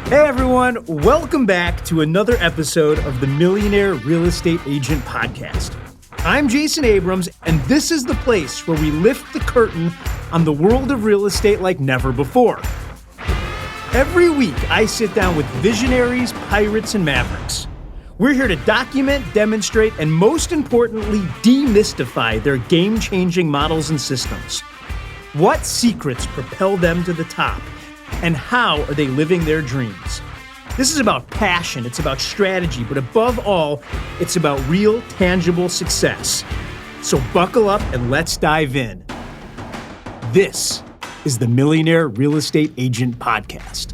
Hey everyone, welcome back to another episode of the Millionaire Real Estate Agent Podcast. I'm Jason Abrams, and this is the place where we lift the curtain on the world of real estate like never before. Every week, I sit down with visionaries, pirates, and mavericks. We're here to document, demonstrate, and most importantly, demystify their game-changing models and systems. What secrets propel them to the top? And how are they living their dreams? This is about passion, it's about strategy, but above all, it's about real, tangible success. So buckle up and let's dive in. This is the Millionaire Real Estate Agent Podcast.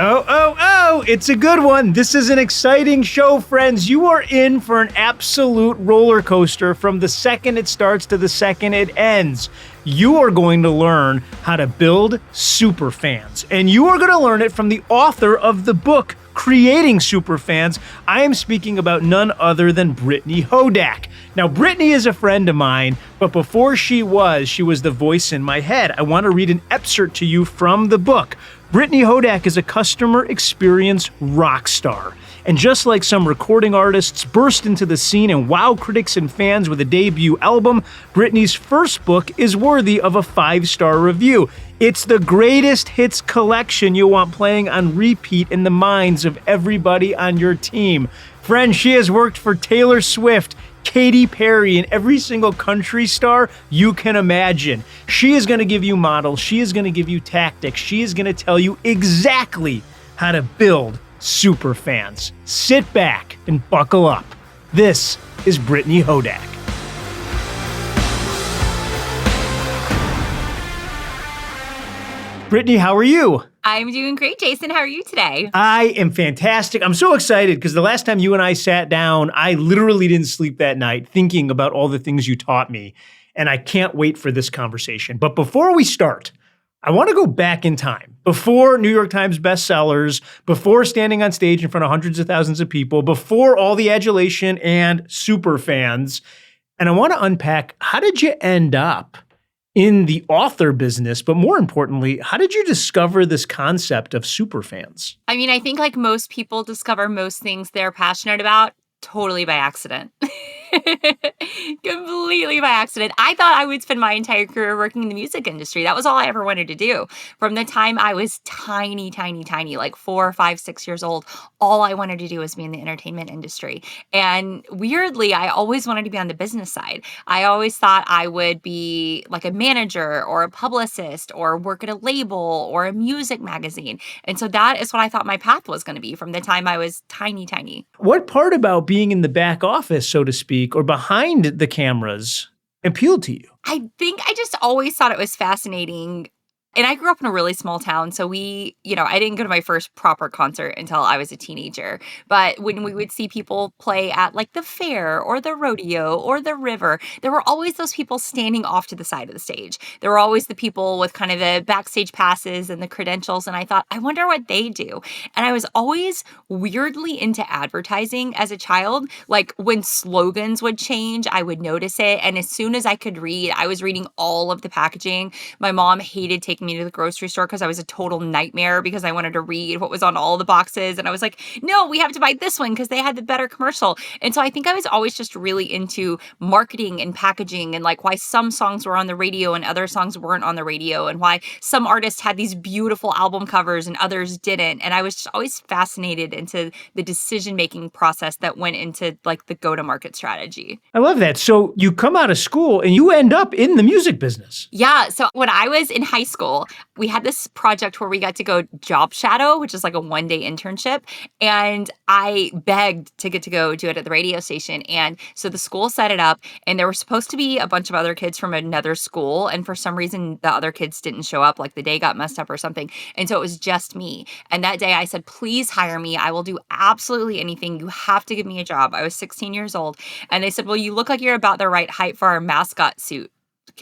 Oh, it's a good one. This is an exciting show, friends. You are in for an absolute roller coaster from the second it starts to the second it ends. You are going to learn how to build superfans, and you are going to learn it from the author of the book, Creating Superfans. I am speaking about none other than Brittany Hodak. Now, Britney is a friend of mine, but before she was the voice in my head. I want to read an excerpt to you from the book. Brittany Hodak is a customer experience rock star. And just like some recording artists burst into the scene and wow critics and fans with a debut album, Britney's first book is worthy of a 5-star review. It's the greatest hits collection you want playing on repeat in the minds of everybody on your team. Friends, she has worked for Taylor Swift, Katy Perry, and every single country star you can imagine. She is going to give you models. She is going to give you tactics. She is going to tell you exactly how to build superfans. Sit back and buckle up. This is Brittany Hodak. Brittany, how are you? I'm doing great, Jason. How are you today? I am fantastic. I'm so excited because the last time you and I sat down, I literally didn't sleep that night thinking about all the things you taught me. And I can't wait for this conversation. But before we start, I want to go back in time. Before New York Times bestsellers, before standing on stage in front of hundreds of thousands of people, before all the adulation and superfans. And I want to unpack, how did you end up in the author business, but more importantly, how did you discover this concept of superfans? I mean, I think like most people discover most things they're passionate about totally by accident. Completely by accident. I thought I would spend my entire career working in the music industry. That was all I ever wanted to do. From the time I was tiny, like 4, 5, 6 years old, all I wanted to do was be in the entertainment industry. And weirdly, I always wanted to be on the business side. I always thought I would be like a manager or a publicist or work at a label or a music magazine. And so that is what I thought my path was going to be from the time I was tiny. What part about being in the back office, so to speak, or behind the cameras appealed to you? I think I just always thought it was fascinating. And I grew up in a really small town, so I didn't go to my first proper concert until I was a teenager. But when we would see people play at like the fair or the rodeo or the river, there were always those people standing off to the side of the stage. There were always the people with kind of the backstage passes and the credentials. And I thought, I wonder what they do. And I was always weirdly into advertising as a child. Like when slogans would change, I would notice it. And as soon as I could read, I was reading all of the packaging. My mom hated taking me to the grocery store because I was a total nightmare because I wanted to read what was on all the boxes. And I was like, no, we have to buy this one because they had the better commercial. And so I think I was always just really into marketing and packaging and like why some songs were on the radio and other songs weren't on the radio and why some artists had these beautiful album covers and others didn't. And I was just always fascinated into the decision-making process that went into like the go-to-market strategy. I love that. So you come out of school and you end up in the music business. Yeah. So when I was in high school, we had this project where we got to go job shadow, which is like a 1-day internship. And I begged to get to go do it at the radio station. And so the school set it up and there were supposed to be a bunch of other kids from another school. And for some reason, the other kids didn't show up, like the day got messed up or something. And so it was just me. And that day I said, please hire me. I will do absolutely anything. You have to give me a job. I was 16 years old. And they said, well, you look like you're about the right height for our mascot suit.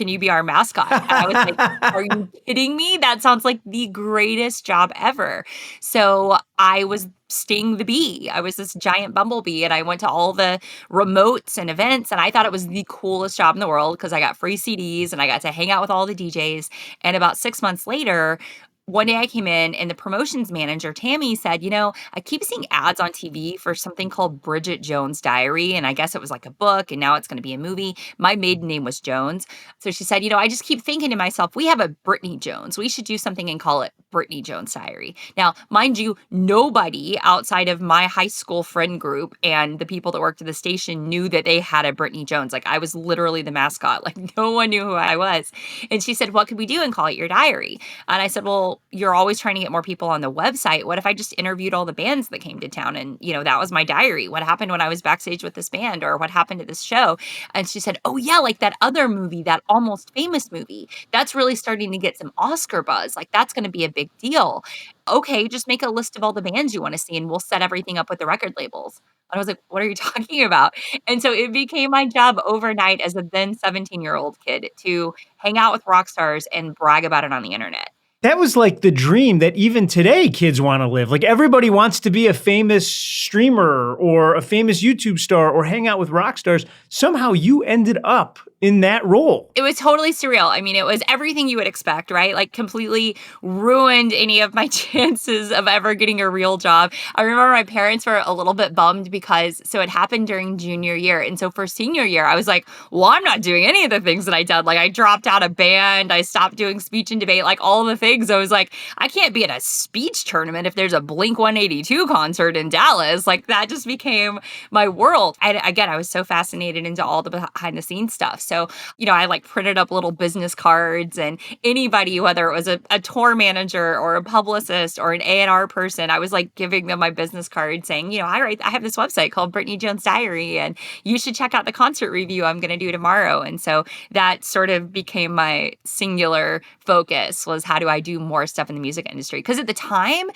can you be our mascot?" And I was like, "Are you kidding me? That sounds like the greatest job ever." So I was Sting the bee. I was this giant bumblebee, and I went to all the remotes and events, and I thought it was the coolest job in the world because I got free CDs and I got to hang out with all the DJs. And about 6 months later, one day I came in and the promotions manager, Tammy, said, I keep seeing ads on TV for something called Bridget Jones' Diary. And I guess it was like a book and now it's going to be a movie. My maiden name was Jones. So she said, I just keep thinking to myself, we have a Brittany Jones. We should do something and call it Brittany Jones' Diary. Now, mind you, nobody outside of my high school friend group and the people that worked at the station knew that they had a Brittany Jones. Like I was literally the mascot. Like no one knew who I was. And she said, what could we do and call it your diary? And I said, well, you're always trying to get more people on the website. What if I just interviewed all the bands that came to town and, that was my diary? What happened when I was backstage with this band or what happened at this show? And she said, oh yeah, like that other movie, that Almost Famous movie, that's really starting to get some Oscar buzz. Like that's going to be a big deal. Okay, just make a list of all the bands you want to see and we'll set everything up with the record labels. And I was like, what are you talking about? And so it became my job overnight as a then 17-year-old kid to hang out with rock stars and brag about it on the internet. That was like the dream that even today kids want to live. Like everybody wants to be a famous streamer or a famous YouTube star or hang out with rock stars. Somehow you ended up in that role. It was totally surreal. I mean, it was everything you would expect, right? Like completely ruined any of my chances of ever getting a real job. I remember my parents were a little bit bummed because it happened during junior year. And so for senior year, I was like, well, I'm not doing any of the things that I did. Like I dropped out of band. I stopped doing speech and debate, like all the things. I was like, I can't be at a speech tournament if there's a Blink-182 concert in Dallas. Like that just became my world. I was so fascinated into all the behind the scenes stuff. So, I like printed up little business cards and anybody, whether it was a tour manager or a publicist or an A&R person, I was like giving them my business card saying, I have this website called Brittany Jones Diary and you should check out the concert review I'm going to do tomorrow. And so that sort of became my singular focus was how do I do more stuff in the music industry? Because at the time,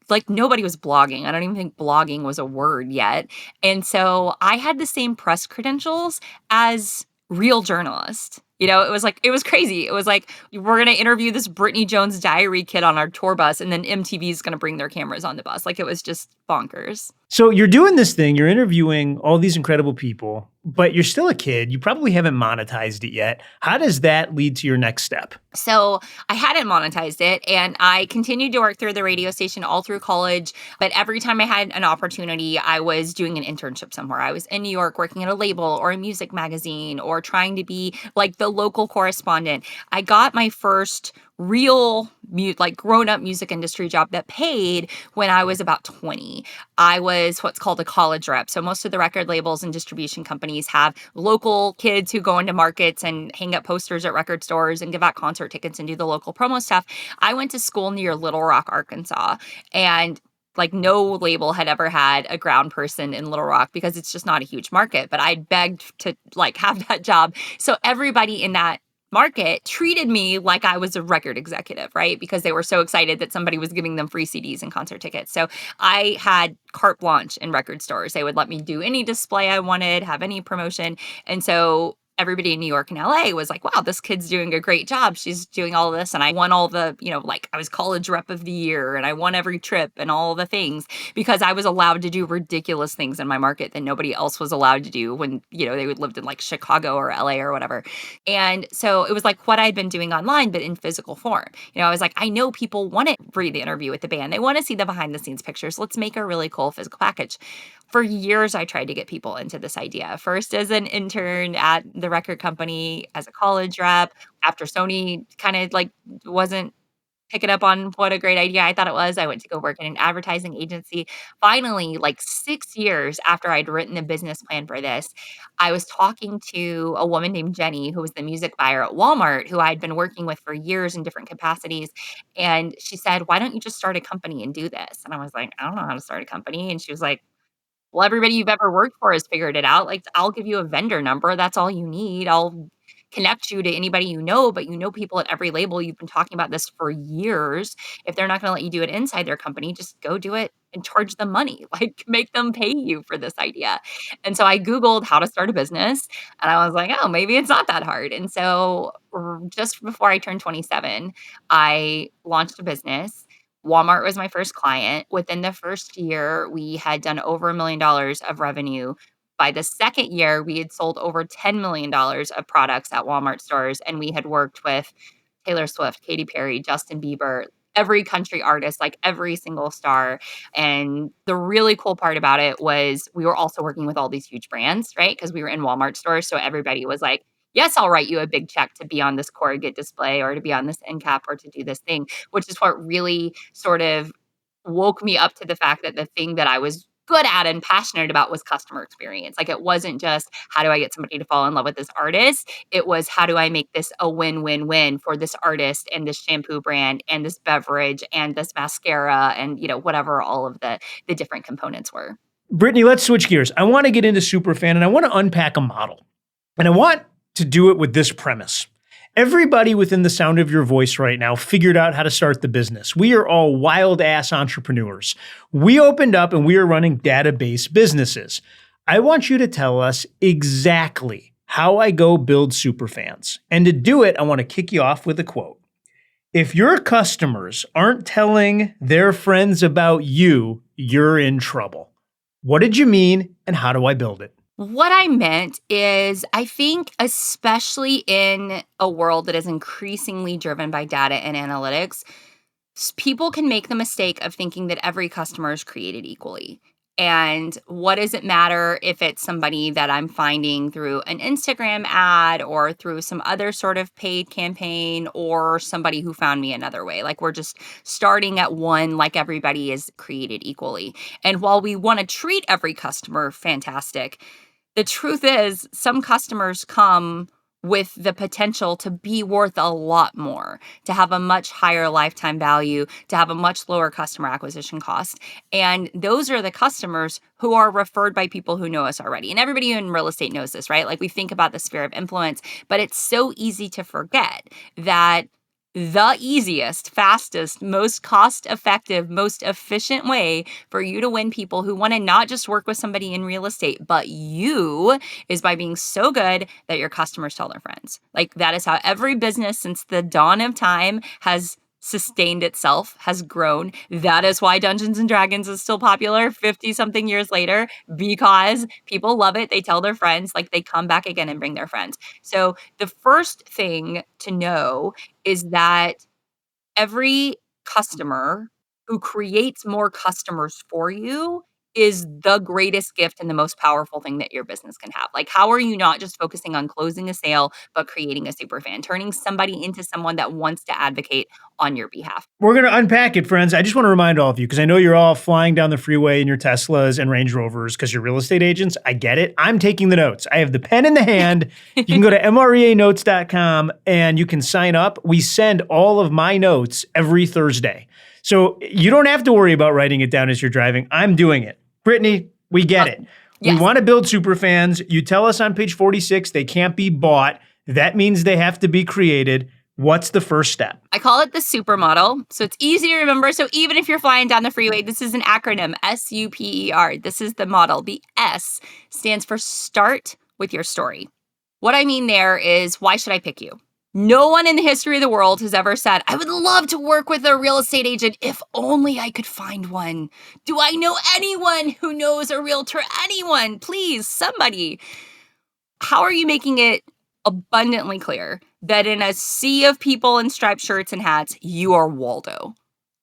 like nobody was blogging. I don't even think blogging was a word yet. And so I had the same press credentials as real journalist. It was crazy. It was like, we're going to interview this Brittany Jones Diary kid on our tour bus, and then MTV is going to bring their cameras on the bus. Like, it was just bonkers. So you're doing this thing, you're interviewing all these incredible people, but you're still a kid. You probably haven't monetized it yet. How does that lead to your next step? So I hadn't monetized it and I continued to work through the radio station all through college. But every time I had an opportunity, I was doing an internship somewhere. I was in New York working at a label or a music magazine or trying to be like the local correspondent. I got my first real grown-up music industry job that paid when I was about 20. I was what's called a college rep. So most of the record labels and distribution companies have local kids who go into markets and hang up posters at record stores and give out concert tickets and do the local promo stuff. I went to school near Little Rock, Arkansas, and like no label had ever had a ground person in Little Rock because it's just not a huge market. But I begged to like have that job. So everybody in that market treated me like I was a record executive, right? Because they were so excited that somebody was giving them free CDs and concert tickets. So I had carte blanche in record stores. They would let me do any display I wanted, have any promotion. And so everybody in New York and LA was like, wow, this kid's doing a great job. She's doing all this. And I won all the, I was college rep of the year and I won every trip and all the things because I was allowed to do ridiculous things in my market that nobody else was allowed to do when, they would lived in like Chicago or LA or whatever. And so it was like what I'd been doing online, but in physical form. I was like, I know people want to read the interview with the band. They want to see the behind the scenes pictures. Let's make a really cool physical package. For years, I tried to get people into this idea. First as an intern at the record company, as a college rep, after Sony kind of like wasn't picking up on what a great idea I thought it was. I went to go work in an advertising agency. Finally, like 6 years after I'd written the business plan for this, I was talking to a woman named Jenny, who was the music buyer at Walmart, who I'd been working with for years in different capacities. And she said, why don't you just start a company and do this? And I was like, I don't know how to start a company. And she was like, well, everybody you've ever worked for has figured it out. Like, I'll give you a vendor number. That's all you need. I'll connect you to anybody you know, but you know people at every label. You've been talking about this for years. If they're not going to let you do it inside their company, just go do it and charge them money. Like make them pay you for this idea. And so I Googled how to start a business and I was like, oh, maybe it's not that hard. And so just before I turned 27, I launched a business. Walmart was my first client. Within the first year, we had done over $1 million of revenue. By the second year, we had sold over $10 million of products at Walmart stores, and we had worked with Taylor Swift, Katy Perry, Justin Bieber, every country artist, like every single star. And the really cool part about it was we were also working with all these huge brands, right? Because we were in Walmart stores. So everybody was like, yes, I'll write you a big check to be on this corrugate display or to be on this end cap or to do this thing, which is what really sort of woke me up to the fact that the thing that I was good at and passionate about was customer experience. Like it wasn't just how do I get somebody to fall in love with this artist? It was how do I make this a win-win-win for this artist and this shampoo brand and this beverage and this mascara and whatever all of the different components were. Brittany, let's switch gears. I want to get into Superfan and I want to unpack a model. And I want to do it with this premise. Everybody within the sound of your voice right now figured out how to start the business. We are all wild ass entrepreneurs. We opened up and we are running database businesses. I want you to tell us exactly how I go build Superfans. And to do it, I want to kick you off with a quote. If your customers aren't telling their friends about you, you're in trouble. What did you mean and how do I build it? What I meant is I think especially in a world that is increasingly driven by data and analytics, people can make the mistake of thinking that every customer is created equally. And what does it matter if it's somebody that I'm finding through an Instagram ad or through some other sort of paid campaign or somebody who found me another way? Like we're just starting at one, like everybody is created equally. And while we want to treat every customer fantastic, the truth is some customers come with the potential to be worth a lot more, to have a much higher lifetime value, to have a much lower customer acquisition cost. And those are the customers who are referred by people who know us already. And everybody in real estate knows this, right? Like we think about the sphere of influence, but it's so easy to forget that the easiest, fastest, most cost-effective, most efficient way for you to win people who want to not just work with somebody in real estate, but you is by being so good that your customers tell their friends. Like that is how every business since the dawn of time has sustained itself, has grown. That is why Dungeons and Dragons is still popular 50 something years later, because people love it. They tell their friends, like they come back again and bring their friends. So the first thing to know is that every customer who creates more customers for you is the greatest gift and the most powerful thing that your business can have. Like, how are you not just focusing on closing a sale, but creating a super fan, turning somebody into someone that wants to advocate on your behalf? We're going to unpack it, friends. I just want to remind all of you, because I know you're all flying down the freeway in your Teslas and Range Rovers because you're real estate agents. I get it. I'm taking the notes. I have the pen in the hand. You can go to MREAnotes.com and you can sign up. We send all of my notes every Thursday. So you don't have to worry about writing it down as you're driving. I'm doing it. Brittany, we get it. Yes. We want to build Superfans. You tell us on page 46 they can't be bought. That means they have to be created. What's the first step? I call it the supermodel. So it's easy to remember. So even if you're flying down the freeway, this is an acronym, SUPER. This is the model. The S stands for start with your story. What I mean there is, why should I pick you? No one in the history of the world has ever said, I would love to work with a real estate agent if only I could find one. Do I know anyone who knows a realtor? Anyone, please, somebody. How are you making it abundantly clear that in a sea of people in striped shirts and hats, you are Waldo?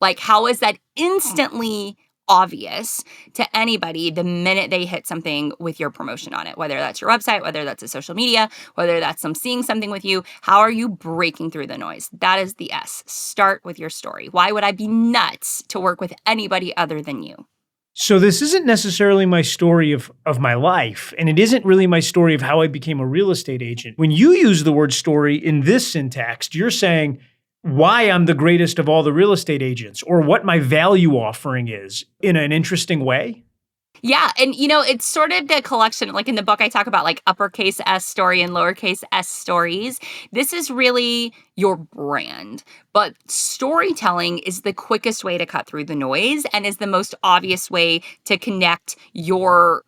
Like, how is that instantly obvious to anybody the minute they hit something with your promotion on it, whether that's your website, whether that's a social media, whether that's them seeing something with you? How are you breaking through the noise? That is the S. Start with your story. Why would I be nuts to work with anybody other than you? So this isn't necessarily my story of my life, and it isn't really my story of how I became a real estate agent. When you use the word story in this syntax, you're saying why I'm the greatest of all the real estate agents or what my value offering is in an interesting way? Yeah, and it's sort of the collection, like in the book I talk about like uppercase S story and lowercase s stories. This is really your brand. But storytelling is the quickest way to cut through the noise and is the most obvious way to connect your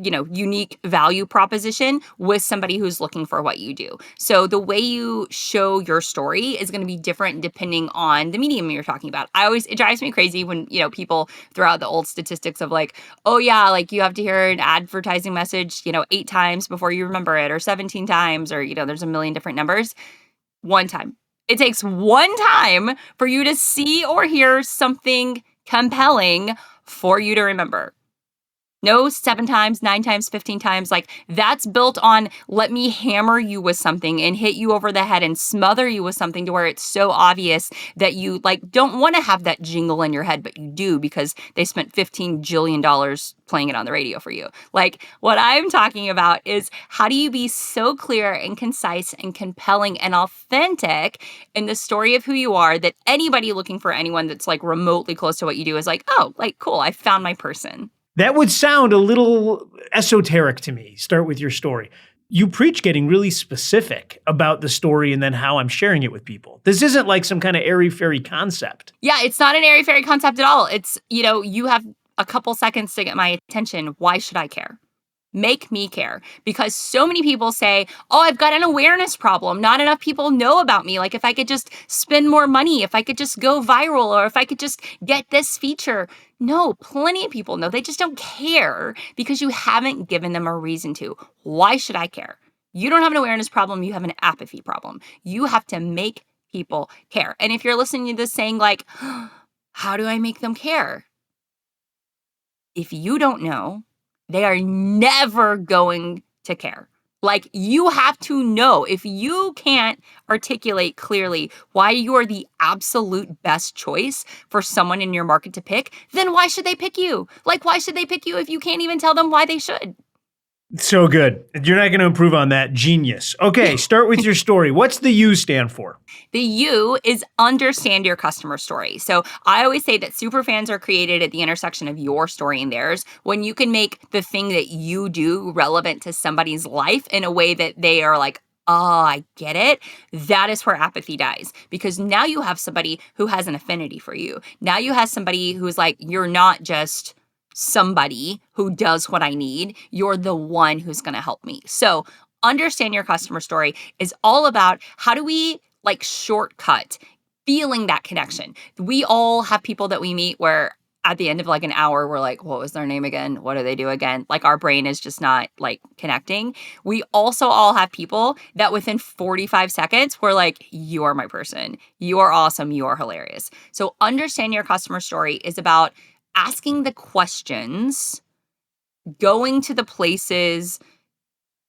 unique value proposition with somebody who's looking for what you do. So the way you show your story is going to be different depending on the medium you're talking about. It drives me crazy when, people throw out the old statistics of like, oh yeah, like you have to hear an advertising message, 8 times before you remember it, or 17 times, or, there's a million different numbers. One time. It takes one time for you to see or hear something compelling for you to remember. No 7 times, 9 times, 15 times. Like that's built on let me hammer you with something and hit you over the head and smother you with something to where it's so obvious that you like don't want to have that jingle in your head, but you do because they spent $15 jillion playing it on the radio for you. Like what I'm talking about is how do you be so clear and concise and compelling and authentic in the story of who you are that anybody looking for anyone that's like remotely close to what you do is like, oh, like cool, I found my person. That would sound a little esoteric to me. Start with your story. You preach getting really specific about the story and then how I'm sharing it with people. This isn't like some kind of airy-fairy concept. Yeah, it's not an airy-fairy concept at all. It's, you have a couple seconds to get my attention. Why should I care? Make me care, because so many people say, oh, I've got an awareness problem. Not enough people know about me. Like if I could just spend more money, if I could just go viral, or if I could just get this feature. No, plenty of people know. They just don't care because you haven't given them a reason to. Why should I care? You don't have an awareness problem. You have an apathy problem. You have to make people care. And if you're listening to this saying like, how do I make them care? If you don't know, they are never going to care. Like you have to know. If you can't articulate clearly why you are the absolute best choice for someone in your market to pick, then why should they pick you? Like why should they pick you if you can't even tell them why they should? So good. You're not going to improve on that. Genius. Okay, start with your story. What's the U stand for? The U is understand your customer story. So I always say that superfans are created at the intersection of your story and theirs. When you can make the thing that you do relevant to somebody's life in a way that they are like, oh, I get it. That is where apathy dies, because now you have somebody who has an affinity for you. Now you have somebody who's like, you're not just somebody who does what I need. You're the one who's going to help me. So understand your customer story is all about how do we like shortcut feeling that connection. We all have people that we meet where at the end of like an hour, we're like, what was their name again? What do they do again? Like our brain is just not like connecting. We also all have people that within 45 seconds, we're like, you are my person. You are awesome. You are hilarious. So understand your customer story is about asking the questions, going to the places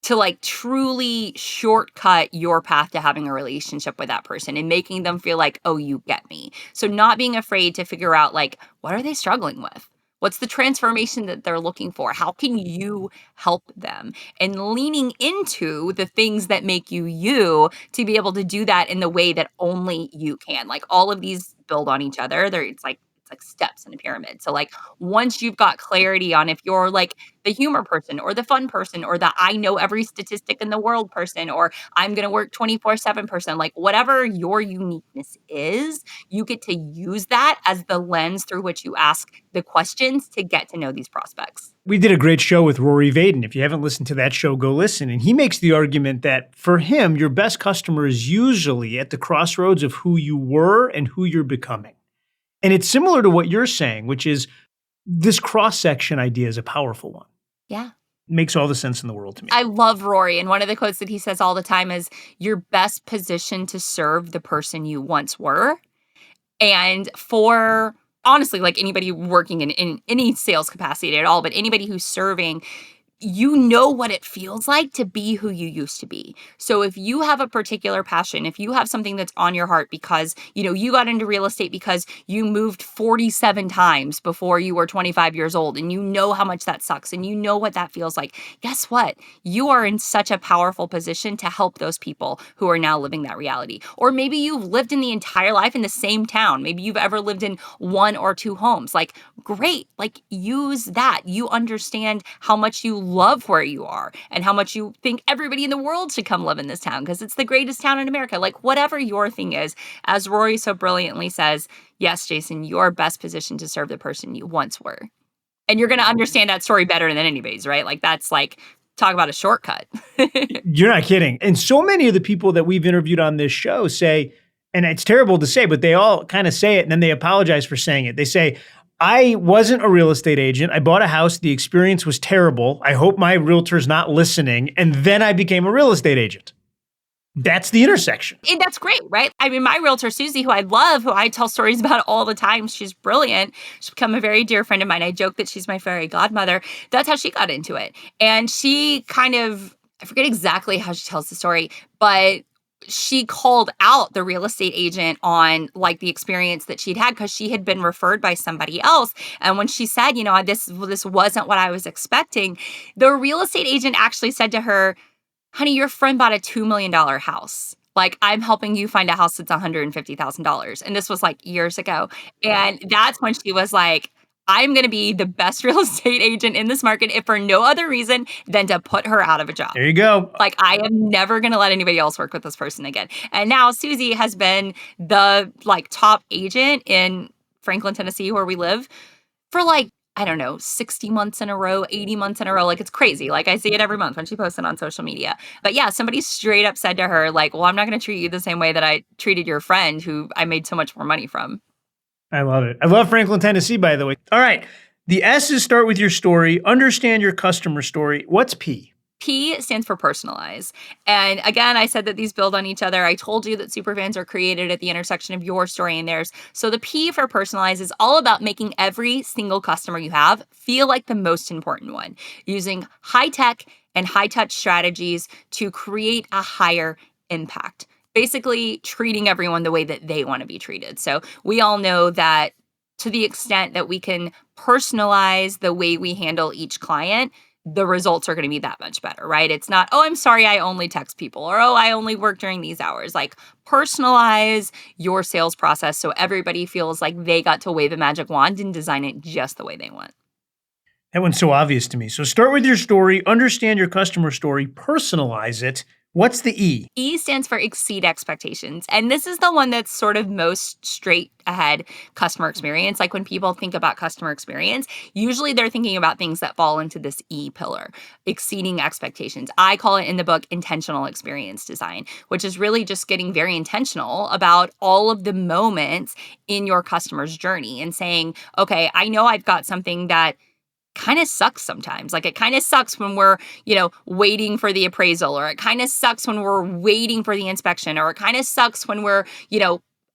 to like truly shortcut your path to having a relationship with that person and making them feel like, oh, you get me. So not being afraid to figure out like, what are they struggling with? What's the transformation that they're looking for? How can you help them? And leaning into the things that make you you to be able to do that in the way that only you can. Like all of these build on each other. It's like steps in a pyramid. So like once you've got clarity on if you're like the humor person or the fun person or the I know every statistic in the world person or I'm going to work 24/7 person, like whatever your uniqueness is, you get to use that as the lens through which you ask the questions to get to know these prospects. We did a great show with Rory Vaden. If you haven't listened to that show, go listen. And he makes the argument that for him, your best customer is usually at the crossroads of who you were and who you're becoming. And it's similar to what you're saying, which is this cross-section idea is a powerful one. Yeah. It makes all the sense in the world to me. I love Rory. And one of the quotes that he says all the time is, you're best positioned to serve the person you once were. And for, honestly, like anybody working in any sales capacity at all, but anybody who's serving, you know what it feels like to be who you used to be. So if you have a particular passion, if you have something that's on your heart because, you got into real estate because you moved 47 times before you were 25 years old and you know how much that sucks and you know what that feels like, guess what? You are in such a powerful position to help those people who are now living that reality. Or maybe you've lived in the entire life in the same town. Maybe you've ever lived in one or two homes. Like, great. Like, use that. You understand how much you love where you are and how much you think everybody in the world should come live in this town because it's the greatest town in America. Like, whatever your thing is, as Rory so brilliantly says, yes, Jason, you're best positioned to serve the person you once were. And you're going to understand that story better than anybody's, right? Like, that's like, talk about a shortcut. You're not kidding. And so many of the people that we've interviewed on this show say, and it's terrible to say, but they all kind of say it and then they apologize for saying it. They say, I wasn't a real estate agent. I bought a house. The experience was terrible. I hope my realtor's not listening. And then I became a real estate agent. That's the intersection. And that's great, right? I mean, my realtor, Susie, who I love, who I tell stories about all the time, she's brilliant. She's become a very dear friend of mine. I joke that she's my fairy godmother. That's how she got into it. And she kind of, I forget exactly how she tells the story, but she called out the real estate agent on like the experience that she'd had because she had been referred by somebody else. And when she said, this wasn't what I was expecting, the real estate agent actually said to her, honey, your friend bought a $2 million house. Like, I'm helping you find a house that's $150,000. And this was like years ago. And that's when she was like, I'm going to be the best real estate agent in this market, if for no other reason than to put her out of a job. There you go. Like, I am never going to let anybody else work with this person again. And now Susie has been the top agent in Franklin, Tennessee, where we live, for 60 months in a row, 80 months in a row. Like, it's crazy. Like, I see it every month when she posts it on social media. But yeah, somebody straight up said to her, like, well, I'm not going to treat you the same way that I treated your friend who I made so much more money from. I love it. I love Franklin, Tennessee, by the way. All right. The S is start with your story. Understand your customer story. What's P? P stands for personalize. And again, I said that these build on each other. I told you that Superfans are created at the intersection of your story and theirs. So the P for personalize is all about making every single customer you have feel like the most important one, using high tech and high touch strategies to create a higher impact. Basically, treating everyone the way that they want to be treated. So we all know that to the extent that we can personalize the way we handle each client, the results are going to be that much better, right? It's not, oh, I'm sorry, I only text people, or, oh, I only work during these hours. Like, personalize your sales process so everybody feels like they got to wave a magic wand and design it just the way they want. That one's so obvious to me. So start with your story, understand your customer story, personalize it. What's the E? E stands for exceed expectations. And this is the one that's sort of most straight ahead customer experience. Like, when people think about customer experience, usually they're thinking about things that fall into this E pillar, exceeding expectations. I call it in the book intentional experience design, which is really just getting very intentional about all of the moments in your customer's journey and saying, okay, I know I've got something that kind of sucks sometimes. Like, it kind of sucks when we're, waiting for the appraisal, or it kind of sucks when we're waiting for the inspection, or it kind of sucks when we're,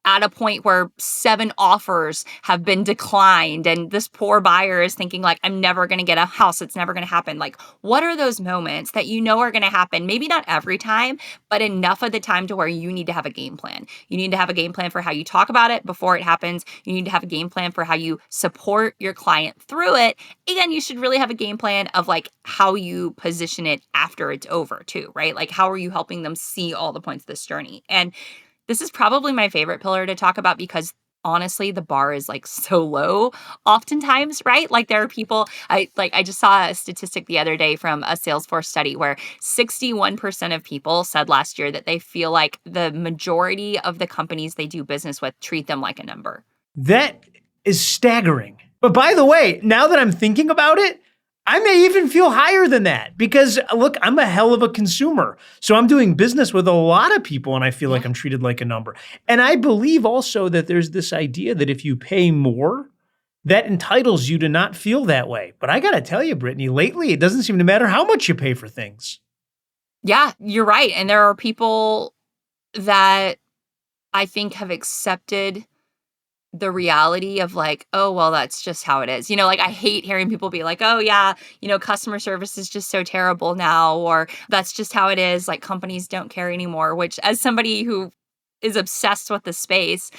at a point where 7 offers have been declined and this poor buyer is thinking like, I'm never going to get a house. It's never going to happen. Like, what are those moments that are going to happen? Maybe not every time, but enough of the time to where you need to have a game plan. You need to have a game plan for how you talk about it before it happens. You need to have a game plan for how you support your client through it. And you should really have a game plan of like how you position it after it's over too, right? Like, how are you helping them see all the points of this journey? And this is probably my favorite pillar to talk about because honestly, the bar is like so low oftentimes, right? Like, there are people, I just saw a statistic the other day from a Salesforce study where 61% of people said last year that they feel like the majority of the companies they do business with treat them like a number. That is staggering. But by the way, now that I'm thinking about it, I may even feel higher than that because, look, I'm a hell of a consumer. So I'm doing business with a lot of people and I feel like I'm treated like a number. And I believe also that there's this idea that if you pay more, that entitles you to not feel that way. But I got to tell you, Brittany, lately, it doesn't seem to matter how much you pay for things. Yeah, you're right. And there are people that I think have accepted the reality of like, oh, well, that's just how it is. Like I hate hearing people be like, oh, yeah, customer service is just so terrible now, or that's just how it is. Like companies don't care anymore, which as somebody who is obsessed with the space,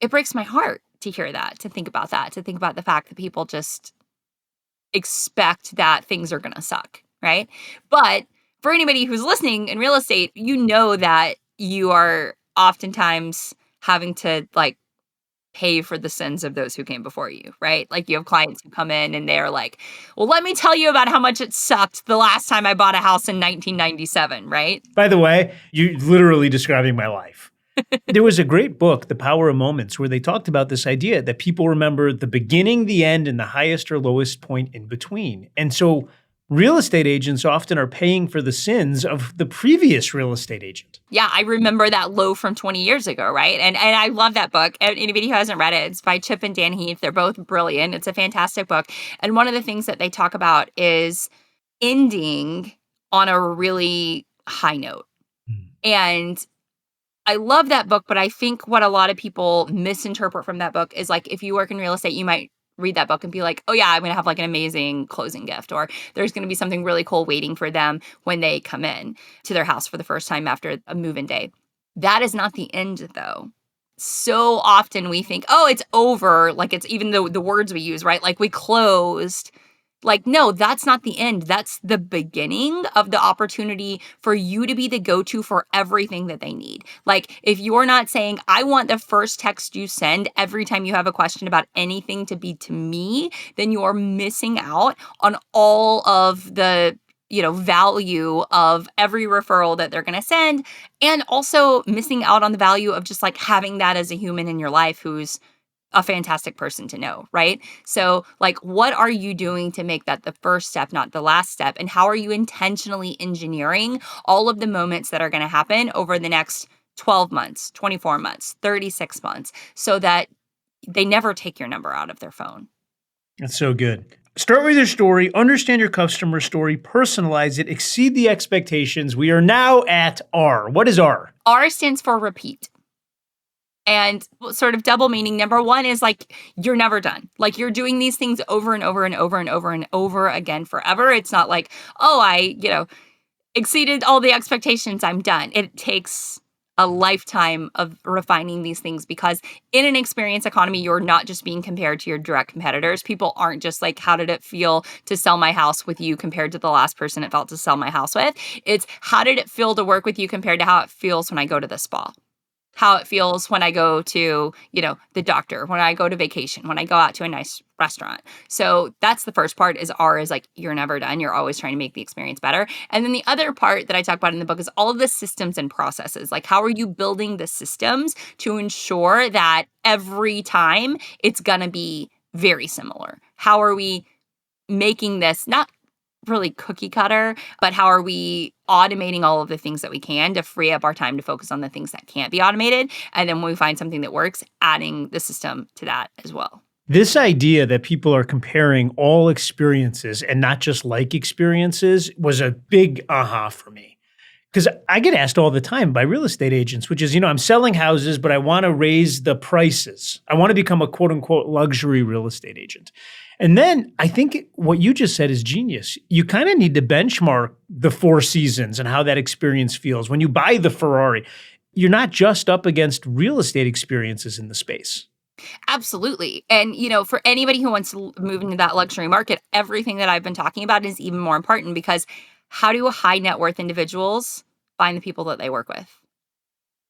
it breaks my heart to hear that, to think about that, to think about the fact that people just expect that things are going to suck, right? But for anybody who's listening in real estate, that you are oftentimes having to like pay for the sins of those who came before you, right? Like you have clients who come in and they're like, well, let me tell you about how much it sucked the last time I bought a house in 1997, right? By the way, you're literally describing my life. There was a great book, The Power of Moments, where they talked about this idea that people remember the beginning, the end, and the highest or lowest point in between. And so real estate agents often are paying for the sins of the previous real estate agent. Yeah, I remember that low from 20 years ago, right? And I love that book. And anybody who hasn't read it, it's by Chip and Dan Heath. They're both brilliant. It's a fantastic book. And one of the things that they talk about is ending on a really high note. And I love that book, but I think what a lot of people misinterpret from that book is like, if you work in real estate, you might read that book and be like, oh yeah, I'm going to have like an amazing closing gift, or there's going to be something really cool waiting for them when they come in to their house for the first time after a move-in day. That is not the end though. So often we think, oh, it's over. Like it's even the words we use, right? Like we closed. Like, no, that's not the end. That's the beginning of the opportunity for you to be the go-to for everything that they need. Like, if you're not saying, I want the first text you send every time you have a question about anything to be to me, then you are missing out on all of the value of every referral that they're going to send, and also missing out on the value of just like having that as a human in your life who's a fantastic person to know, right? So like, what are you doing to make that the first step, not the last step? And how are you intentionally engineering all of the moments that are going to happen over the next 12 months, 24 months, 36 months, so that they never take your number out of their phone? That's so good. Start with your story, understand your customer story, personalize it, exceed the expectations. We are now at R. What is R? R stands for repeat. And sort of double meaning, number one is like, you're never done. Like you're doing these things over and over and over and over and over again forever. It's not like, oh, I, exceeded all the expectations, I'm done. It takes a lifetime of refining these things, because in an experience economy, you're not just being compared to your direct competitors. People aren't just like, how did it feel to sell my house with you compared to the last person it felt to sell my house with? It's how did it feel to work with you compared to how it feels when I go to the spa? How it feels when I go to, the doctor, when I go to vacation, when I go out to a nice restaurant. So that's the first part is R is like, you're never done. You're always trying to make the experience better. And then the other part that I talk about in the book is all of the systems and processes. Like, how are you building the systems to ensure that every time it's going to be very similar? How are we making this not really cookie cutter, but how are we automating all of the things that we can to free up our time to focus on the things that can't be automated? And then when we find something that works, adding the system to that as well. This idea that people are comparing all experiences and not just like experiences was a big aha for me. Because I get asked all the time by real estate agents, which is, I'm selling houses, but I want to raise the prices. I want to become a quote unquote luxury real estate agent. And then I think what you just said is genius. You kind of need to benchmark the Four Seasons and how that experience feels. When you buy the Ferrari, you're not just up against real estate experiences in the space. Absolutely. And, for anybody who wants to move into that luxury market, everything that I've been talking about is even more important, because how do high net worth individuals find the people that they work with?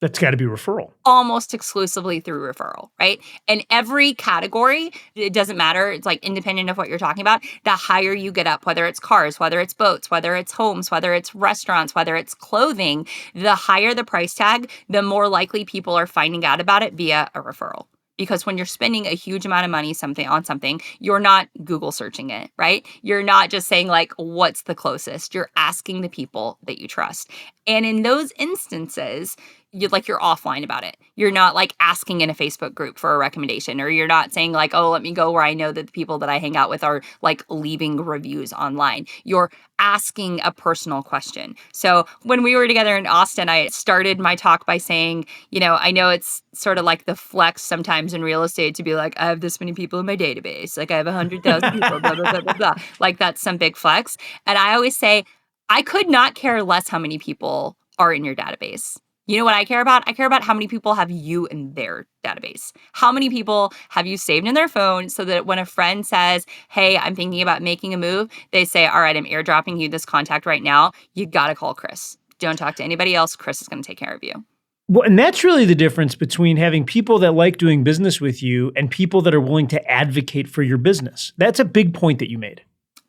That's got to be referral. Almost exclusively through referral, right? And every category, it doesn't matter. It's like independent of what you're talking about. The higher you get up, whether it's cars, whether it's boats, whether it's homes, whether it's restaurants, whether it's clothing, the higher the price tag, the more likely people are finding out about it via a referral. Because when you're spending a huge amount of money on something, you're not Google searching it, right? You're not just saying like, what's the closest? You're asking the people that you trust. And in those instances, you're offline about it. You're not like asking in a Facebook group for a recommendation, or you're not saying like, oh, let me go where I know that the people that I hang out with are like leaving reviews online. You're asking a personal question. So when we were together in Austin, I started my talk by saying, I know it's sort of like the flex sometimes in real estate to be like, I have this many people in my database. Like I have 100,000 people, blah, blah, blah, blah, blah. Like that's some big flex. And I always say, I could not care less how many people are in your database. You know what I care about? I care about how many people have you in their database. How many people have you saved in their phone so that when a friend says, hey, I'm thinking about making a move, they say, all right, I'm airdropping you this contact right now. You got to call Chris. Don't talk to anybody else. Chris is going to take care of you. Well, and that's really the difference between having people that like doing business with you and people that are willing to advocate for your business. That's a big point that you made.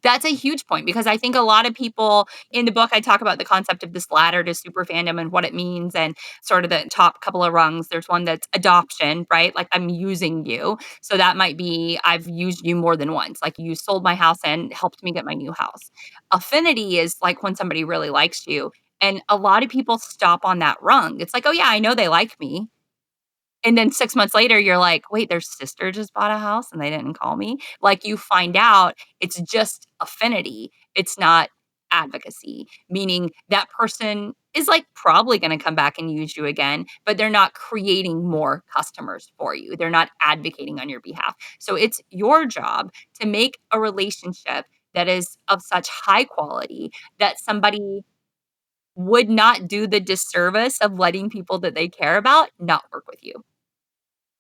That's a huge point because I think a lot of people in the book, I talk about the concept of this ladder to super fandom and what it means and sort of the top couple of rungs. There's one that's adoption, right? Like I'm using you. So that might be I've used you more than once. Like you sold my house and helped me get my new house. Affinity is like when somebody really likes you. And a lot of people stop on that rung. It's like, oh yeah, I know they like me. And then 6 months later, you're like, wait, their sister just bought a house and they didn't call me. Like you find out it's just affinity. It's not advocacy, meaning that person is like probably going to come back and use you again, but they're not creating more customers for you. They're not advocating on your behalf. So it's your job to make a relationship that is of such high quality that somebody would not do the disservice of letting people that they care about not work with you.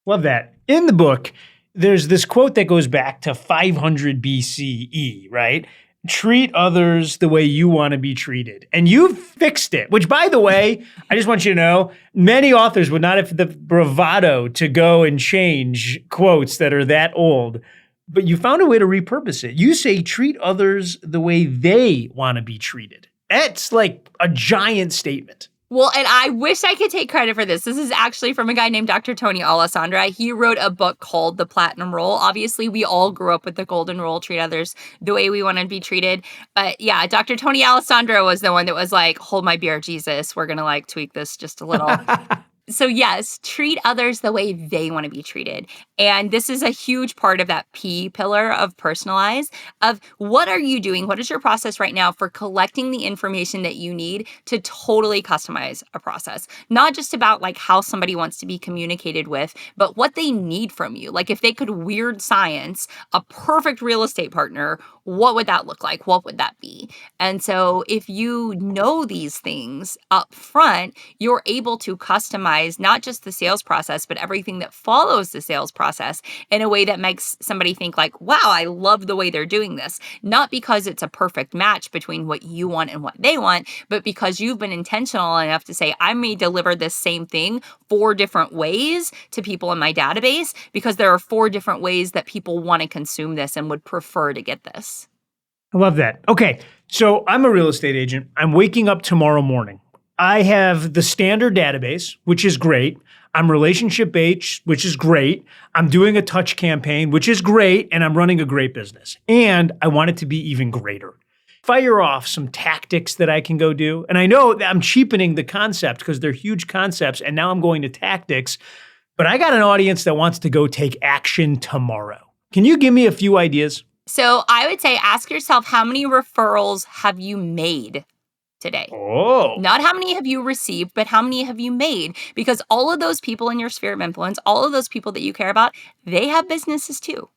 Love that. In the book, there's this quote that goes back to 500 BCE, right? Treat others the way you want to be treated. And you've fixed it, which, by the way, I just want you to know, many authors would not have the bravado to go and change quotes that are that old. But you found a way to repurpose it. You say, treat others the way they want to be treated. That's like a giant statement. Well, and I wish I could take credit for this. This is actually from a guy named Dr. Tony Alessandra. He wrote a book called The Platinum Rule. Obviously, we all grew up with the golden rule, treat others the way we want to be treated. But yeah, Dr. Tony Alessandra was the one that was like, hold my beer, Jesus. We're going to like tweak this just a little. So yes, treat others the way they want to be treated. And this is a huge part of that P pillar of Personalize, of what are you doing? What is your process right now for collecting the information that you need to totally customize a process? Not just about like how somebody wants to be communicated with, but what they need from you. Like if they could weird science a perfect real estate partner, what would that look like? What would that be? And so if you know these things up front, you're able to customize not just the sales process, but everything that follows the sales process in a way that makes somebody think like, wow, I love the way they're doing this. Not because it's a perfect match between what you want and what they want, but because you've been intentional enough to say, I may deliver this same thing 4 different ways to people in my database because there are 4 different ways that people want to consume this and would prefer to get this. I love that. Okay, so I'm a real estate agent. I'm waking up tomorrow morning. I have the standard database, which is great. I'm relationship-based, which is great. I'm doing a touch campaign, which is great, and I'm running a great business. And I want it to be even greater. Fire off some tactics that I can go do. And I know that I'm cheapening the concept because they're huge concepts, and now I'm going to tactics. But I got an audience that wants to go take action tomorrow. Can you give me a few ideas? So I would say ask yourself, how many referrals have you made today? Oh. Not how many have you received, but how many have you made? Because all of those people in your sphere of influence, all of those people that you care about, they have businesses too.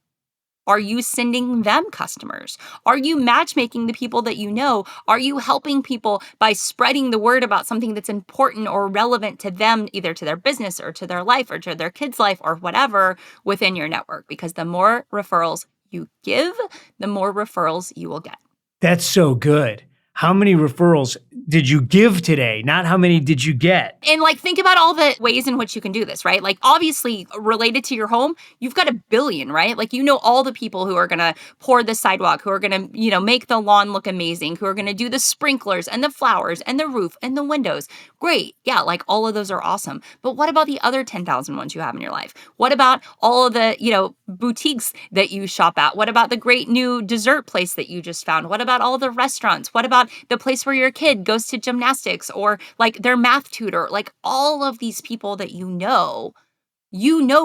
Are you sending them customers? Are you matchmaking the people that you know? Are you helping people by spreading the word about something that's important or relevant to them, either to their business or to their life or to their kids' life or whatever within your network? Because the more referrals you give, the more referrals you will get. That's so good. How many referrals did you give today? Not how many did you get? And like, think about all the ways in which you can do this, right? Like, obviously related to your home, you've got a billion, right? Like, you know, all the people who are going to pour the sidewalk, who are going to, you know, make the lawn look amazing, who are going to do the sprinklers and the flowers and the roof and the windows. Great. Yeah. Like all of those are awesome. But what about the other 10,000 ones you have in your life? What about all of the, you know, boutiques that you shop at? What about the great new dessert place that you just found? What about all the restaurants? What about about the place where your kid goes to gymnastics or like their math tutor, like all of these people that you know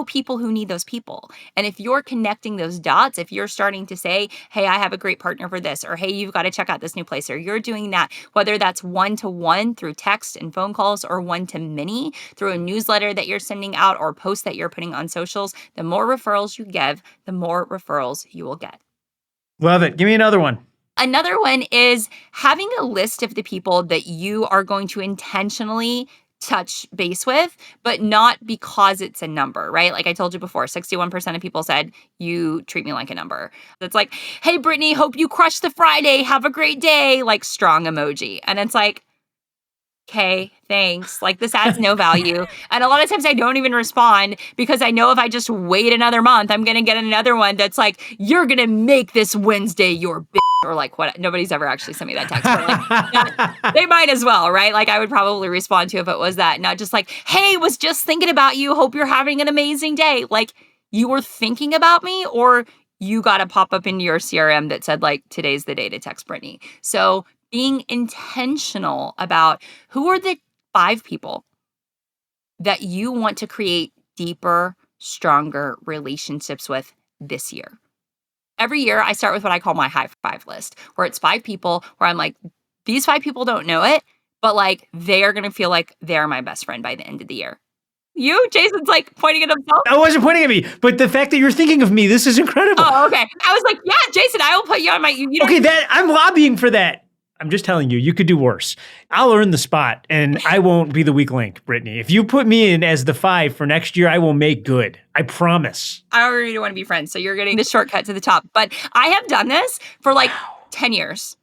people who need those people. And if you're connecting those dots, if you're starting to say, hey, I have a great partner for this, or hey, you've got to check out this new place, or you're doing that, whether that's one-to-one through text and phone calls or one-to-many through a newsletter that you're sending out or posts that you're putting on socials, the more referrals you give, the more referrals you will get. Love it. Give me another one. Another one is having a list of the people that you are going to intentionally touch base with, but not because it's a number, right? Like I told you before, 61% of people said, you treat me like a number. It's like, hey, Brittany, hope you crush the Friday. Have a great day. Like strong emoji. And it's like, okay, thanks. Like this adds no value. And a lot of times I don't even respond because I know if I just wait another month, I'm going to get another one that's like, you're going to make this Wednesday your bitch. Or like what? Nobody's ever actually sent me that text. But like, they might as well, right? Like I would probably respond to if it was that, not just like, hey, was just thinking about you. Hope you're having an amazing day. Like you were thinking about me, or you got a pop up into your CRM that said like, today's the day to text Brittany. So being intentional about who are the 5 people that you want to create deeper, stronger relationships with this year. Every year, I start with what I call my high 5 list, where it's 5 people where I'm like, these 5 people don't know it, but like they are going to feel like they're my best friend by the end of the year. Jason's like pointing at himself. I wasn't pointing at me, but the fact that you're thinking of me, this is incredible. Oh, okay. I was like, yeah, Jason, I will put you on my. Okay, I'm lobbying for that. I'm just telling you, you could do worse. I'll earn the spot, and I won't be the weak link, Brittany. If you put me in as the 5 for next year, I will make good. I promise. I already want to be friends, so you're getting the shortcut to the top. But I have done this for like 10 years.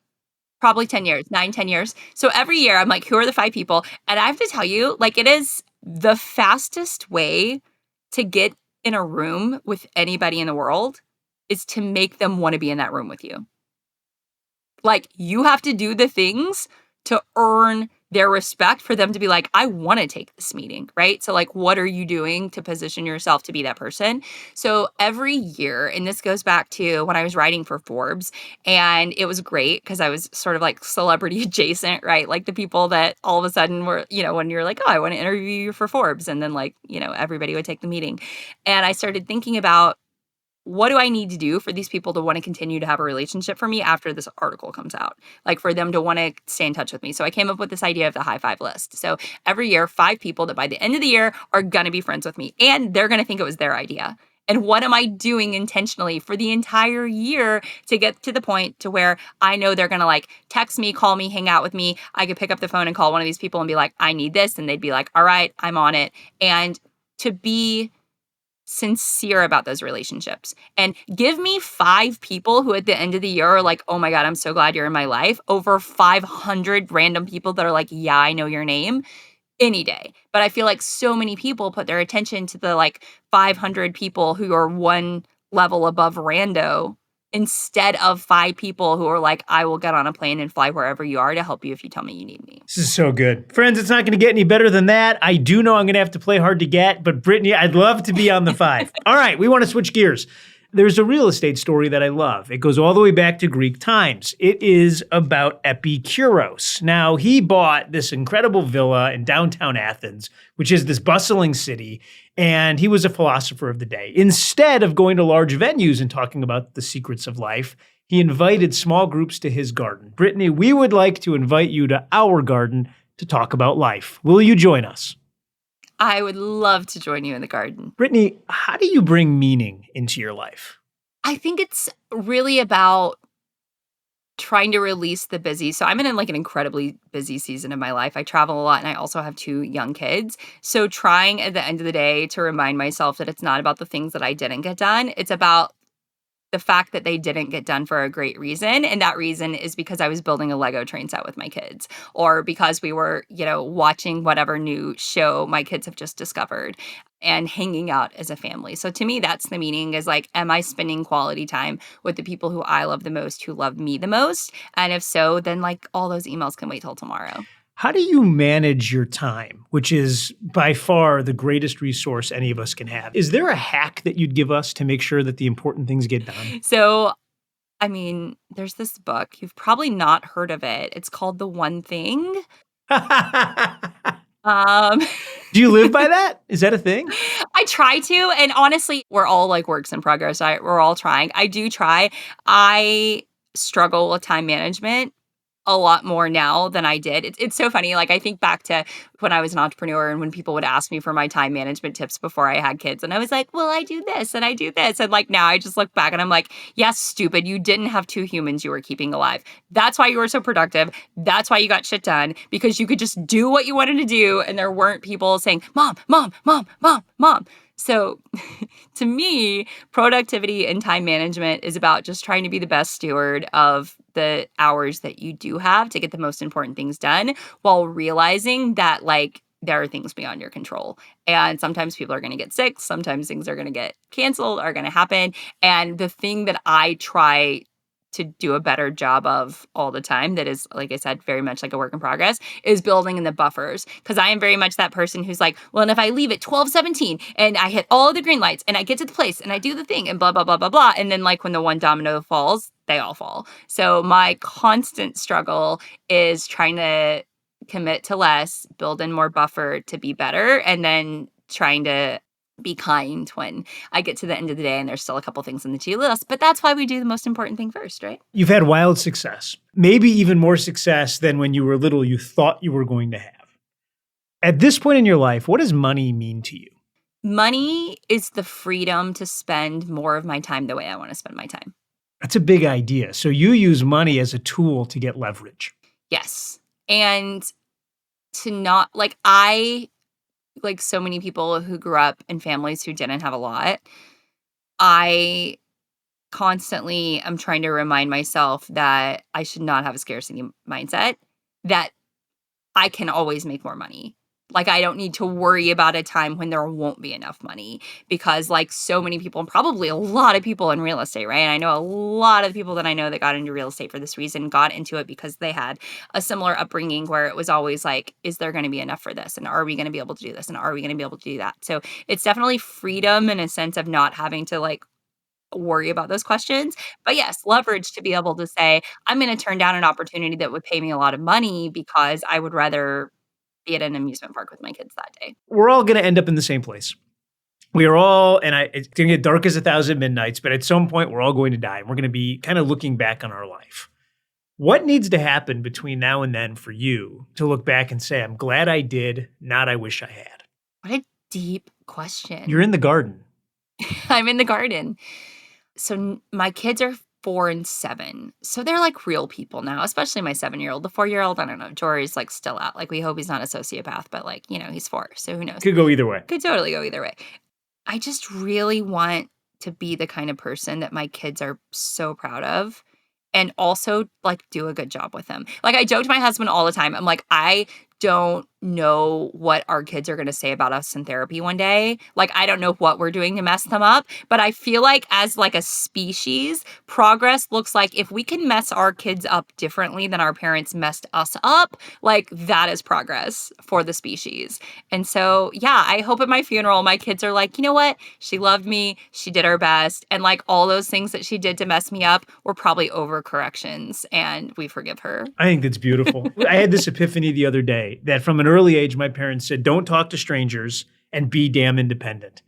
Probably 10 years, 9, 10 years. So every year, I'm like, who are the 5 people? And I have to tell you, like, it is the fastest way to get in a room with anybody in the world is to make them want to be in that room with you. Like, you have to do the things to earn their respect for them to be like, I want to take this meeting, right? So like, what are you doing to position yourself to be that person? So every year, and this goes back to when I was writing for Forbes, and it was great because I was sort of like celebrity adjacent, right? Like the people that all of a sudden were, when you're like, oh, I want to interview you for Forbes. And then like, everybody would take the meeting. And I started thinking about, what do I need to do for these people to want to continue to have a relationship for me after this article comes out? Like for them to want to stay in touch with me. So I came up with this idea of the high 5 list. So every year, 5 people that by the end of the year are going to be friends with me, and they're going to think it was their idea. And what am I doing intentionally for the entire year to get to the point to where I know they're going to like text me, call me, hang out with me. I could pick up the phone and call one of these people and be like, I need this. And they'd be like, all right, I'm on it. And to be sincere about those relationships and give me 5 people who at the end of the year are like, oh my God, I'm so glad you're in my life, over 500 random people that are like, yeah, I know your name any day. But I feel like so many people put their attention to the like 500 people who are one level above rando instead of 5 people who are like, I will get on a plane and fly wherever you are to help you if you tell me you need me. This is so good. Friends, it's not going to get any better than that. I do know I'm going to have to play hard to get, but Brittany, I'd love to be on the 5. All right, we want to switch gears. There's a real estate story that I love. It goes all the way back to Greek times. It is about Epikuros. Now, he bought this incredible villa in downtown Athens, which is this bustling city, and he was a philosopher of the day. Instead of going to large venues and talking about the secrets of life, he invited small groups to his garden. Brittany, we would like to invite you to our garden to talk about life. Will you join us? I would love to join you in the garden. Brittany, how do you bring meaning into your life? I think it's really about trying to release the busy. So I'm in like an incredibly busy season of my life. I travel a lot and I also have 2 young kids. So trying at the end of the day to remind myself that it's not about the things that I didn't get done. It's about the fact that they didn't get done for a great reason. And that reason is because I was building a Lego train set with my kids, or because we were, watching whatever new show my kids have just discovered and hanging out as a family. So to me, that's the meaning, is like, am I spending quality time with the people who I love the most, who love me the most? And if so, then like all those emails can wait till tomorrow. How do you manage your time, which is by far the greatest resource any of us can have? Is there a hack that you'd give us to make sure that the important things get done? So I mean, there's this book. You've probably not heard of it. It's called The One Thing. Um, Do you live by that? Is that a thing? I try to, and honestly, we're all like works in progress. We're all trying. I do try. I struggle with time management a lot more now than I did. It's so funny. Like I think back to when I was an entrepreneur and when people would ask me for my time management tips before I had kids. And I was like, well, I do this and I do this. And like now I just look back and I'm like, yes, stupid. You didn't have two humans you were keeping alive. That's why you were so productive. That's why you got shit done, because you could just do what you wanted to do. And there weren't people saying, mom, mom, mom, mom, mom. So to me, productivity and time management is about just trying to be the best steward of the hours that you do have to get the most important things done, while realizing that like there are things beyond your control. And sometimes people are going to get sick. Sometimes things are going to get canceled, are going to happen. And the thing that I try to do a better job of all the time, that is, like I said, very much like a work in progress, is building in the buffers. Because I am very much that person who's like, well, and if I leave at 12:17 and I hit all of the green lights and I get to the place and I do the thing and blah, blah, blah, blah, blah. And then like when the one domino falls, they all fall. So my constant struggle is trying to commit to less, build in more buffer to be better, and then trying to be kind when I get to the end of the day and there's still a couple things on the to-do list. But that's why we do the most important thing first, right? You've had wild success, maybe even more success than when you were little you thought you were going to have. At this point in your life, what does money mean to you? Money is the freedom to spend more of my time the way I want to spend my time. That's a big idea. So you use money as a tool to get leverage. Yes. And to not, like so many people who grew up in families who didn't have a lot, I constantly am trying to remind myself that I should not have a scarcity mindset, that I can always make more money. Like I don't need to worry about a time when there won't be enough money, because like so many people, and probably a lot of people in real estate, right? And I know a lot of people that I know that got into real estate for this reason, got into it because they had a similar upbringing where it was always like, is there going to be enough for this? And are we going to be able to do this? And are we going to be able to do that? So it's definitely freedom in a sense of not having to like worry about those questions. But yes, leverage to be able to say, I'm going to turn down an opportunity that would pay me a lot of money because I would rather be at an amusement park with my kids that day. We're all going to end up in the same place. We are all, and it's going to get dark as 1,000 midnights, but at some point we're all going to die. And we're going to be kind of looking back on our life. What needs to happen between now and then for you to look back and say, I'm glad I did, not I wish I had? What a deep question. You're in the garden. I'm in the garden. So my kids are 4 and 7. So they're like real people now, especially my 7-year-old. The 4-year-old, I don't know. Jory's like still out. Like we hope he's not a sociopath, but like, he's 4. So who knows? Could go either way. Could totally go either way. I just really want to be the kind of person that my kids are so proud of, and also like do a good job with them. Like I joke to my husband all the time. I'm like, I don't know what our kids are going to say about us in therapy one day. Like, I don't know what we're doing to mess them up, but I feel like as like a species, progress looks like if we can mess our kids up differently than our parents messed us up, like that is progress for the species. And so, yeah, I hope at my funeral, my kids are like, you know what? She loved me. She did her best. And like all those things that she did to mess me up were probably overcorrections, and we forgive her. I think that's beautiful. I had this epiphany the other day that from an early age, my parents said, don't talk to strangers and be damn independent.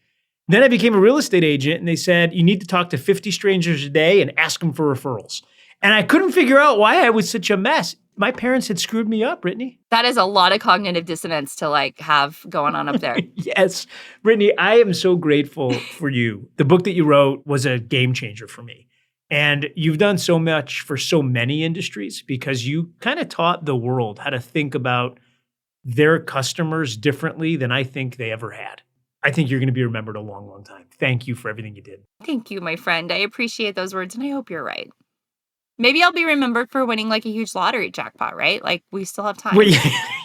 Then I became a real estate agent and they said, you need to talk to 50 strangers a day and ask them for referrals. And I couldn't figure out why I was such a mess. My parents had screwed me up, Brittany. That is a lot of cognitive dissonance to like have going on up there. Yes. Brittany, I am so grateful for you. The book that you wrote was a game changer for me. And you've done so much for so many industries because you kind of taught the world how to think about their customers differently than I think they ever had. I think you're going to be remembered a long, long time. Thank you for everything you did. Thank you, my friend. I appreciate those words, and I hope you're right. Maybe I'll be remembered for winning like a huge lottery jackpot, right? Like we still have time. Well,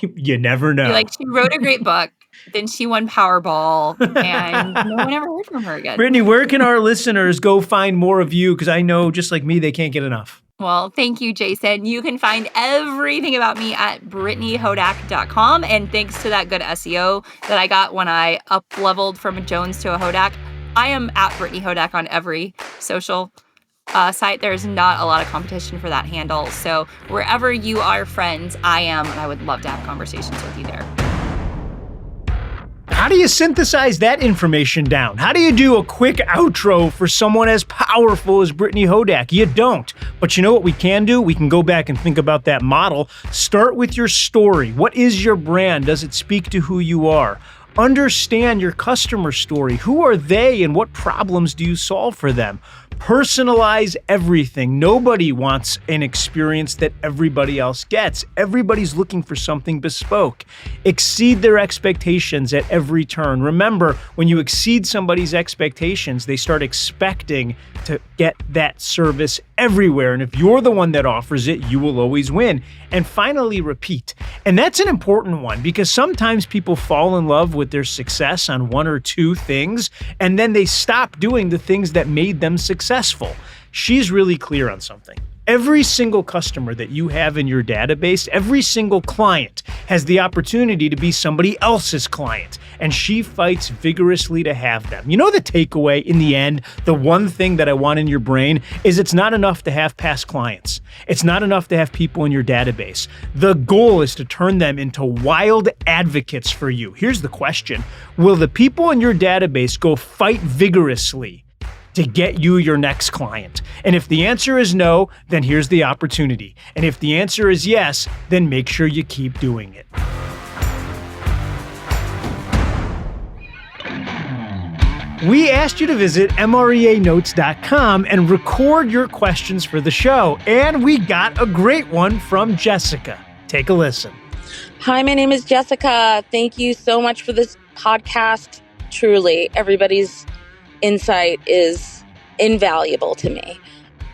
you never know. Like she wrote a great book, then she won Powerball, and no one ever heard from her again. Brittany, where can our listeners go find more of you? Because I know, just like me, they can't get enough. Well, thank you, Jason. You can find everything about me at BrittanyHodak.com. And thanks to that good SEO that I got when I up-leveled from a Jones to a Hodak, I am at Brittany Hodak on every social. site, there's not a lot of competition for that handle. So wherever you are friends, I am, and I would love to have conversations with you there. How do you synthesize that information down? How do you do a quick outro for someone as powerful as Brittany Hodak? You don't. But you know what we can do? We can go back and think about that model. Start with your story. What is your brand? Does it speak to who you are? Understand your customer story. Who are they and what problems do you solve for them? Personalize everything. Nobody wants an experience that everybody else gets. Everybody's looking for something bespoke. Exceed their expectations at every turn. Remember, when you exceed somebody's expectations, they start expecting to get that service everywhere. And if you're the one that offers it, you will always win. And finally, repeat. And that's an important one because sometimes people fall in love with their success on one or two things, and then they stop doing the things that made them successful. She's really clear on something. Every single customer that you have in your database, every single client has the opportunity to be somebody else's client, and she fights vigorously to have them. You know the takeaway in the end, the one thing that I want in your brain is it's not enough to have past clients. It's not enough to have people in your database. The goal is to turn them into wild advocates for you. Here's the question. Will the people in your database go fight vigorously to get you your next client? And if the answer is no, then here's the opportunity. And if the answer is yes, then make sure you keep doing it. We asked you to visit MREAnotes.com and record your questions for the show. And we got a great one from Jessica. Take a listen. Hi, my name is Jessica. Thank you so much for this podcast. Truly, everybody's insight is invaluable to me.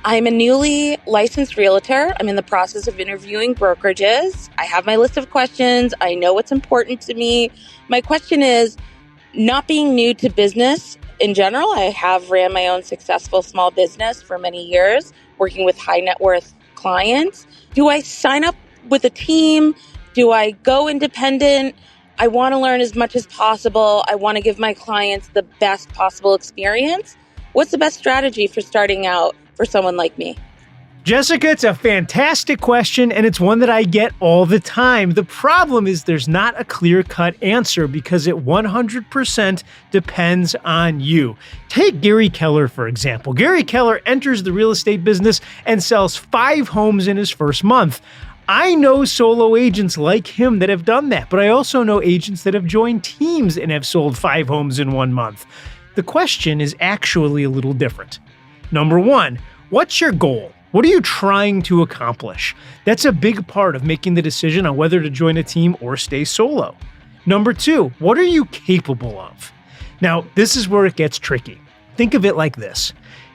I'm a newly licensed realtor. I'm in the process of interviewing brokerages. I have my list of questions. I know what's important to me. My question is, not being new to business in general, I have ran my own successful small business for many years, working with high net worth clients. Do I sign up with a team? Do I go independent? I want to learn as much as possible. I want to give my clients the best possible experience. What's the best strategy for starting out for someone like me? Jessica, it's a fantastic question, and it's one that I get all the time. The problem is there's not a clear-cut answer because it 100% depends on you. Take Gary Keller, for example. Gary Keller enters the real estate business and sells 5 homes in his first month. I know solo agents like him that have done that, but I also know agents that have joined teams and have sold 5 homes in 1 month. The question is actually a little different. Number 1, what's your goal? What are you trying to accomplish? That's a big part of making the decision on whether to join a team or stay solo. Number 2, what are you capable of? Now, this is where it gets tricky. Think of it like this.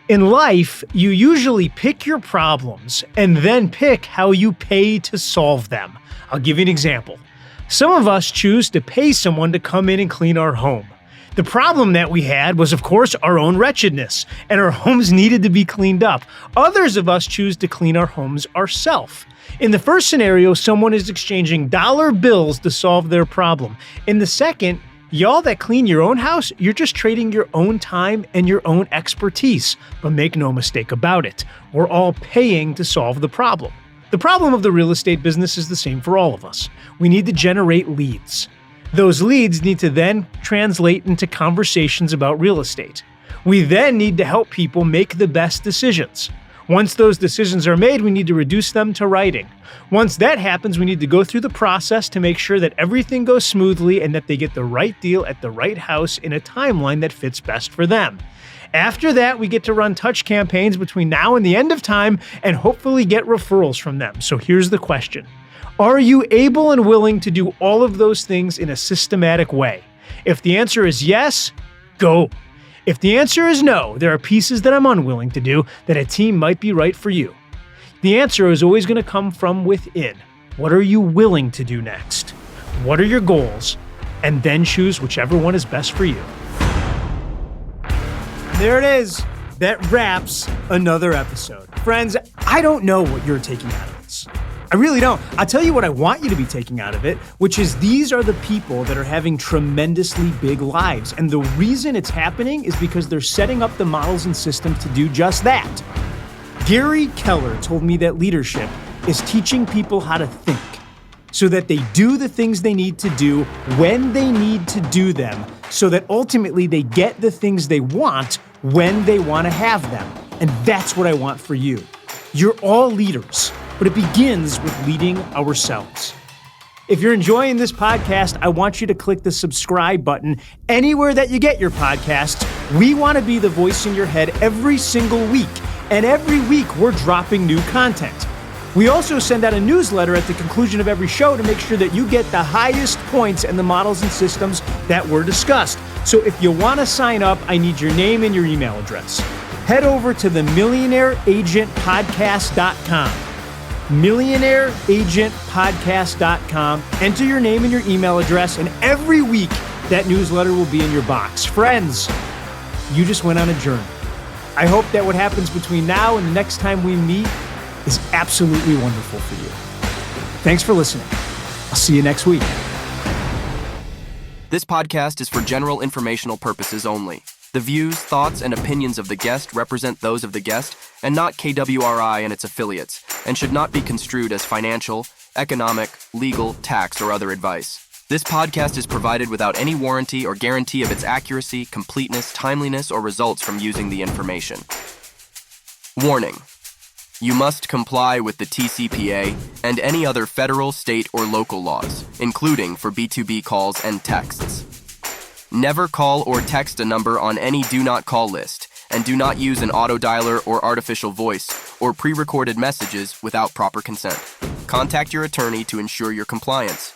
In life, you usually pick your problems and then pick how you pay to solve them. I'll give you an example. Some of us choose to pay someone to come in and clean our home. The problem that we had was, of course, our own wretchedness, and our homes needed to be cleaned up. Others of us choose to clean our homes ourselves. In the first scenario, someone is exchanging dollar bills to solve their problem. In the second, y'all that clean your own house, you're just trading your own time and your own expertise. But make no mistake about it, we're all paying to solve the problem. The problem of the real estate business is the same for all of us. We need to generate leads. Those leads need to then translate into conversations about real estate. We then need to help people make the best decisions. Once those decisions are made, we need to reduce them to writing. Once that happens, we need to go through the process to make sure that everything goes smoothly and that they get the right deal at the right house in a timeline that fits best for them. After that, we get to run touch campaigns between now and the end of time and hopefully get referrals from them. So here's the question. Are you able and willing to do all of those things in a systematic way? If the answer is yes, go. If the answer is no, there are pieces that I'm unwilling to do that a team might be right for you. The answer is always going to come from within. What are you willing to do next? What are your goals? And then choose whichever one is best for you. There it is. That wraps another episode. Friends, I don't know what you're taking out of this. I really don't. I'll tell you what I want you to be taking out of it, which is these are the people that are having tremendously big lives. And the reason it's happening is because they're setting up the models and systems to do just that. Gary Keller told me that leadership is teaching people how to think so that they do the things they need to do when they need to do them, so that ultimately they get the things they want when they want to have them. And that's what I want for you. You're all leaders, but it begins with leading ourselves. If you're enjoying this podcast, I want you to click the subscribe button anywhere that you get your podcasts. We want to be the voice in your head every single week, and every week we're dropping new content. We also send out a newsletter at the conclusion of every show to make sure that you get the highest points in the models and systems that were discussed. So if you want to sign up, I need your name and your email address. Head over to the millionaireagentpodcast.com. millionaireagentpodcast.com. Enter your name and your email address, and every week that newsletter will be in your box. Friends, you just went on a journey. I hope that what happens between now and the next time we meet is absolutely wonderful for you. Thanks for listening. I'll see you next week. This podcast is for general informational purposes only. The views, thoughts, and opinions of the guest represent those of the guest and not KWRI and its affiliates, and should not be construed as financial, economic, legal, tax, or other advice. This podcast is provided without any warranty or guarantee of its accuracy, completeness, timeliness, or results from using the information. Warning: you must comply with the TCPA and any other federal, state, or local laws, including for B2B calls and texts. Never call or text a number on any do not call list, and do not use an auto dialer or artificial voice or pre-recorded messages without proper consent. Contact your attorney to ensure your compliance.